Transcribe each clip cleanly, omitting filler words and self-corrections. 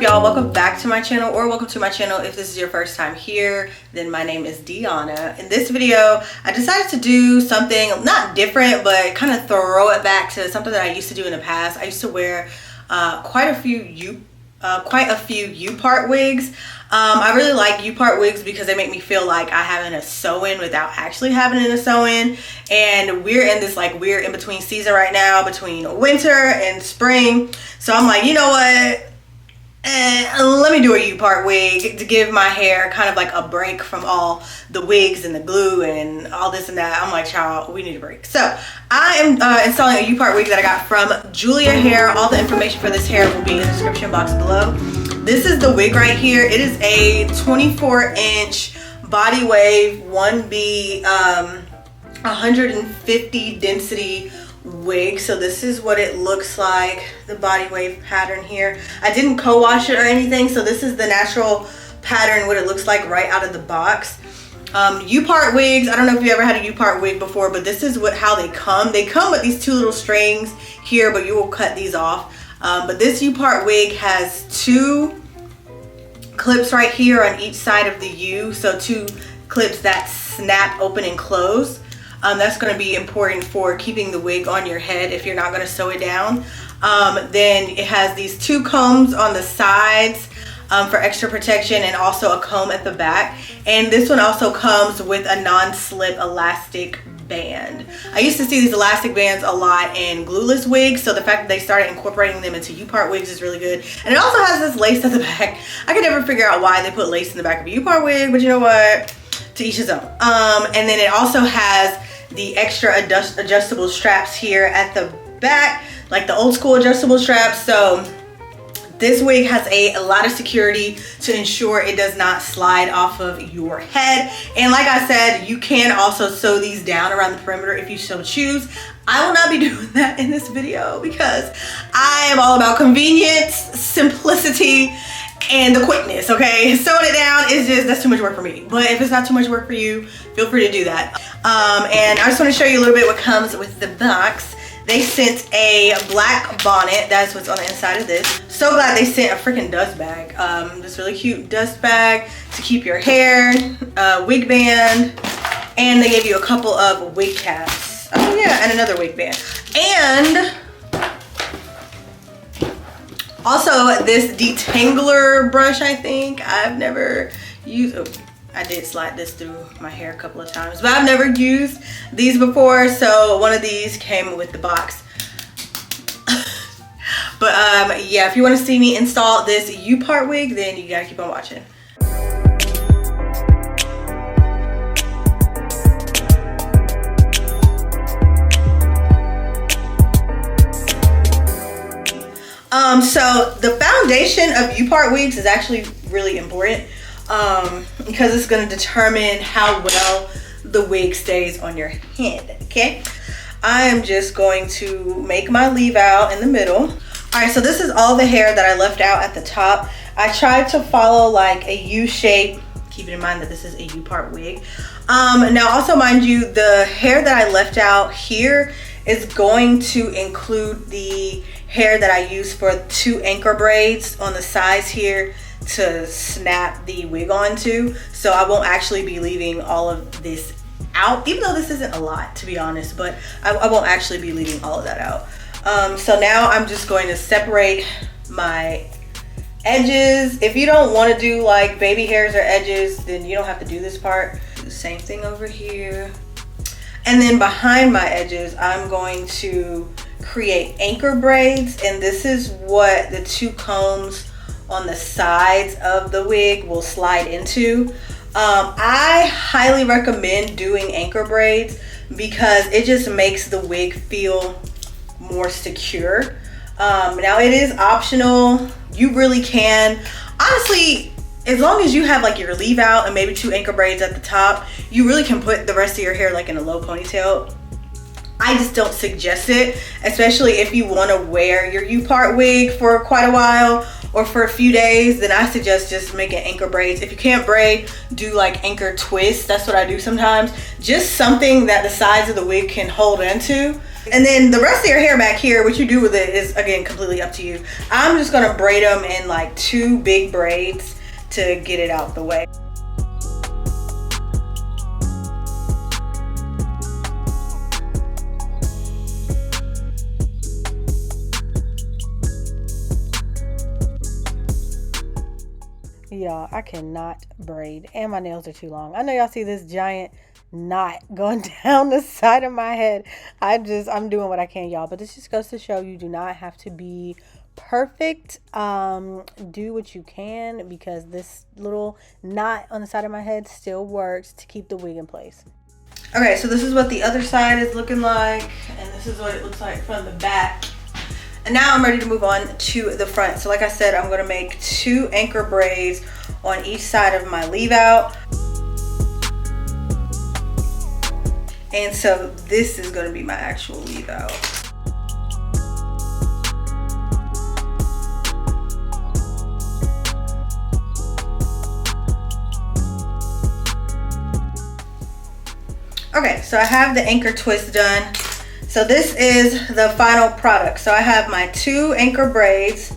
y'all? Welcome back to my channel, or welcome to my channel if this is your first time here. Then my name is Diona. In this video I decided to do something not different, but kind of throw it back to something that I used to do in the past. I used to wear quite a few U-PART wigs. I really like U-PART wigs because they make me feel like I have a sew-in without actually having a sew-in. And we're in this like weird in-between season right now, between winter and spring. So I'm like, you know what? Let me do a U-PART wig to give my hair kind of like a break from all the wigs and the glue and all this and that. I'm like, child, we need a break. So I am installing a U-PART wig that I got from Julia Hair. All the information for this hair will be in the description box below. This is the wig right here. It is a 24-inch body wave 1B 150 density wig. So this is what it looks like, the body wave pattern here. I didn't co-wash it or anything, so this is the natural pattern, what it looks like right out of the box. U-PART wigs, I don't know if you ever had a U-PART wig before, but this is how they come. They come with these two little strings here, but you will cut these off. But this U-PART wig has two clips right here on each side of the U, so two clips that snap open and close. That's going to be important for keeping the wig on your head if you're not going to sew it down. Then it has these two combs on the sides for extra protection, and also a comb at the back. And this one also comes with a non-slip elastic band. I used to see these elastic bands a lot in glueless wigs, so the fact that they started incorporating them into U-PART wigs is really good. And it also has this lace at the back. I could never figure out why they put lace in the back of a U-PART wig, but you know what? To each his own. And then it also has the extra adjustable straps here at the back, like the old school adjustable straps. So this wig has a lot of security to ensure it does not slide off of your head. And like I said, you can also sew these down around the perimeter if you so choose. I will not be doing that in this video because I am all about convenience, simplicity, and the quickness. Okay, sewing it down is just, that's too much work for me. But if it's not too much work for you, feel free to do that. And I just want to show you a little bit what comes with the box. They sent a black bonnet. That's what's on the inside of this. So glad they sent a freaking dust bag. This really cute dust bag to keep your hair, wig band, and they gave you a couple of wig caps. Oh yeah, and another wig band. And also this detangler brush, I think. I've never used, oh, I did slide this through my hair a couple of times, but I've never used these before, so one of these came with the box. But yeah, if you want to see me install this U-PART wig, then you gotta keep on watching. So the foundation of U-PART wigs is actually really important because it's going to determine how well the wig stays on your head. Okay, I am just going to make my leave out in the middle. All right, so this is all the hair that I left out at the top. I tried to follow like a U shape, keeping in mind that this is a U-PART wig. Now also mind you, the hair that I left out here is going to include the hair that I use for two anchor braids on the sides here to snap the wig onto. So I won't actually be leaving all of this out, even though this isn't a lot, to be honest, but I won't actually be leaving all of that out. So now I'm just going to separate my edges. If you don't want to do like baby hairs or edges, then you don't have to do this part. Do the same thing over here. And then behind my edges, I'm going to create anchor braids, and this is what the two combs on the sides of the wig will slide into. I highly recommend doing anchor braids because it just makes the wig feel more secure. Now it is optional. You really can, honestly, as long as you have like your leave out and maybe two anchor braids at the top, you really can put the rest of your hair like in a low ponytail. I just don't suggest it, especially if you want to wear your U-PART wig for quite a while or for a few days. Then I suggest just making anchor braids. If you can't braid, do like anchor twists. That's what I do sometimes. Just something that the sides of the wig can hold into And then the rest of your hair back here, what you do with it is, again, completely up to you. I'm just gonna braid them in like 2 big braids to get it out the way. Y'all, I cannot braid, and my nails are too long. I know y'all see this giant knot going down the side of my head. I'm doing what I can, y'all, but this just goes to show you do not have to be perfect. Do what you can, because this little knot on the side of my head still works to keep the wig in place. Okay, so this is what the other side is looking like, and this is what it looks like from the back. And now I'm ready to move on to the front. So like I said, I'm gonna make 2 anchor braids on each side of my leave out. And so this is gonna be my actual leave out. Okay, so I have the anchor twist done. So this is the final product. So I have my 2 anchor braids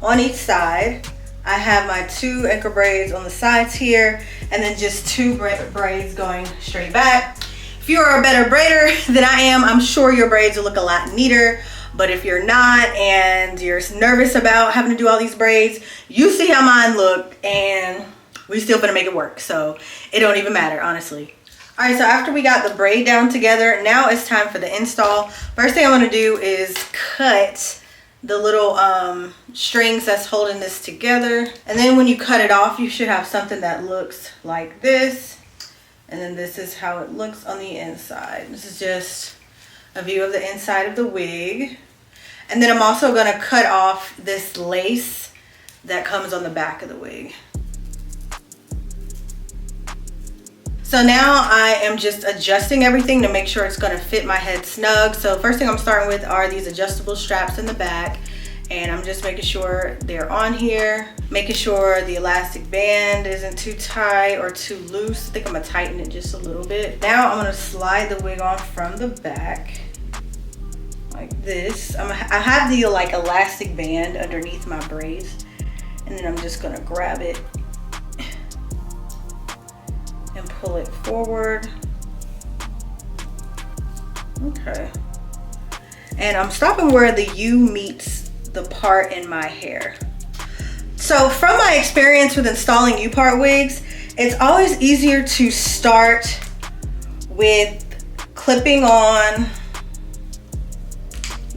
on each side. I have my 2 anchor braids on the sides here, and then just 2 braids going straight back. If you are a better braider than I am, I'm sure your braids will look a lot neater. But if you're not and you're nervous about having to do all these braids, you see how mine look, and we still gonna make it work. So it don't even matter, honestly. All right, so after we got the braid down together, now it's time for the install. First thing I'm gonna do is cut the little strings that's holding this together. And then when you cut it off, you should have something that looks like this. And then this is how it looks on the inside. This is just a view of the inside of the wig. And then I'm also gonna cut off this lace that comes on the back of the wig. So now I am just adjusting everything to make sure it's gonna fit my head snug. So first thing I'm starting with are these adjustable straps in the back. And I'm just making sure they're on here, making sure the elastic band isn't too tight or too loose. I think I'm gonna tighten it just a little bit. Now I'm gonna slide the wig off from the back like this. I have the like elastic band underneath my braids, and then I'm just gonna grab it and pull it forward. Okay. And I'm stopping where the U meets the part in my hair. So from my experience with installing U-PART wigs, it's always easier to start with clipping on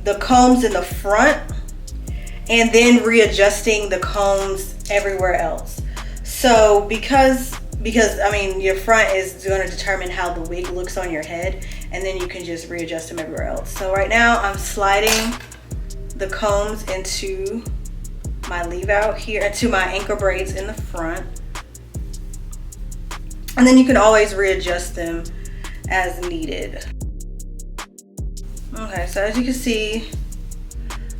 the combs in the front and then readjusting the combs everywhere else. So because I mean, your front is going to determine how the wig looks on your head, and then you can just readjust them everywhere else. So right now I'm sliding the combs into my leave out here, into my anchor braids in the front. And then you can always readjust them as needed. Okay, so as you can see,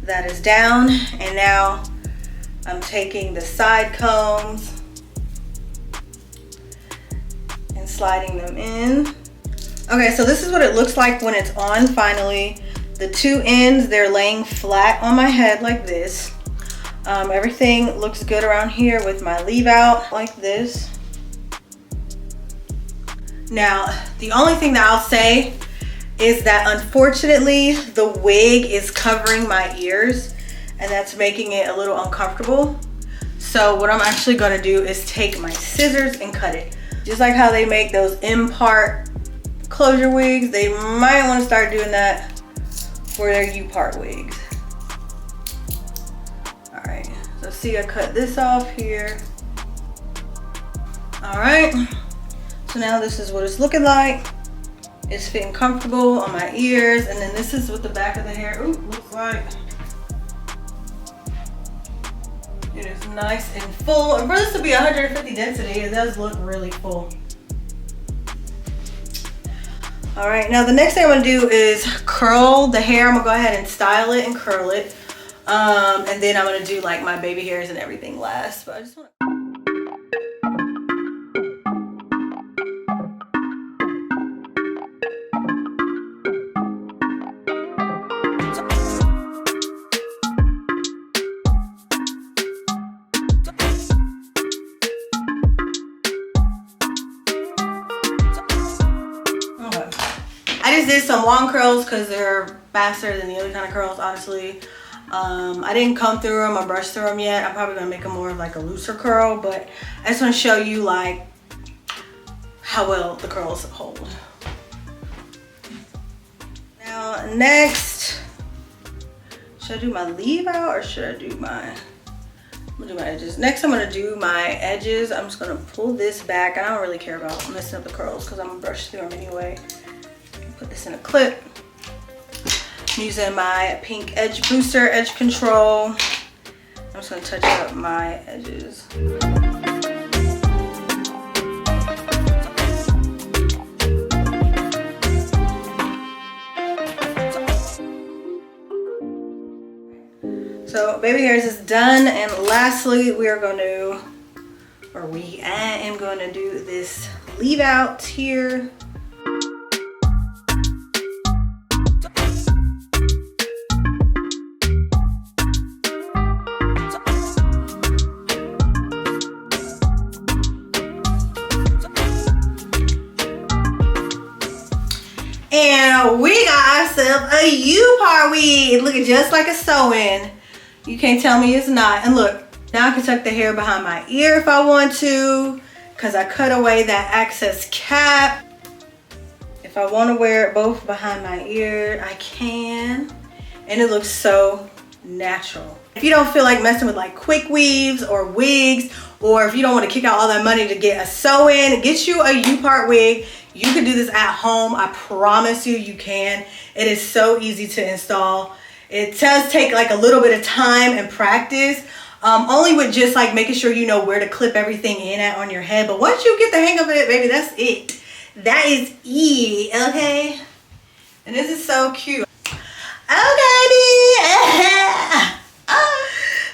that is down, and now I'm taking the side combs and sliding them in. Okay, so this is what it looks like when it's on finally. The 2 ends, they're laying flat on my head like this. Everything looks good around here with my leave out like this. Now, the only thing that I'll say is that unfortunately the wig is covering my ears, and that's making it a little uncomfortable. So what I'm actually gonna do is take my scissors and cut it. Just like how they make those U-PART closure wigs, they might want to start doing that for their U-PART wigs. All right, so see, I cut this off here. All right, so now this is what it's looking like. It's fitting comfortable on my ears, and then this is what the back of the hair looks like. It is nice and full. And for this to be 150 density, it does look really full. All right, now the next thing I'm gonna do is curl the hair. I'm gonna go ahead and style it and curl it. And then I'm gonna do like my baby hairs and everything last. But I just wanna... did some wand curls because they're faster than the other kind of curls, honestly. I didn't comb through them or brush through them yet. I'm probably gonna make them more of like a looser curl, but I just want to show you like how well the curls hold. Now next, should I do my leave out or should I do my, I'm gonna do my edges. Next I'm gonna do my edges. I'm just gonna pull this back. I don't really care about messing up the curls because I'm gonna brush through them anyway. Put this in a clip. I'm using my pink edge booster, edge control. I'm just gonna touch up my edges. So baby hairs is done, and lastly I am going to do this leave out here. And we got ourselves a U-PART wig. Looking just like a sew-in. You can't tell me it's not. And look, now I can tuck the hair behind my ear if I want to, because I cut away that excess cap. If I want to wear it both behind my ear, I can. And it looks so natural. If you don't feel like messing with like quick weaves or wigs, or if you don't want to kick out all that money to get a sew-in, get you a U-PART wig. You can do this at home. I promise you, you can. It is so easy to install. It does take like a little bit of time and practice, only with just like making sure you know where to clip everything in at on your head. But once you get the hang of it, baby, that's it. That is it, okay? And this is so cute. Okay,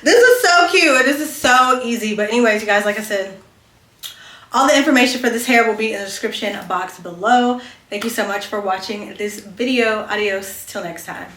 this is so cute. This is so easy. But anyways, you guys, like I said, all the information for this hair will be in the description box below. Thank you so much for watching this video. Adios till next time.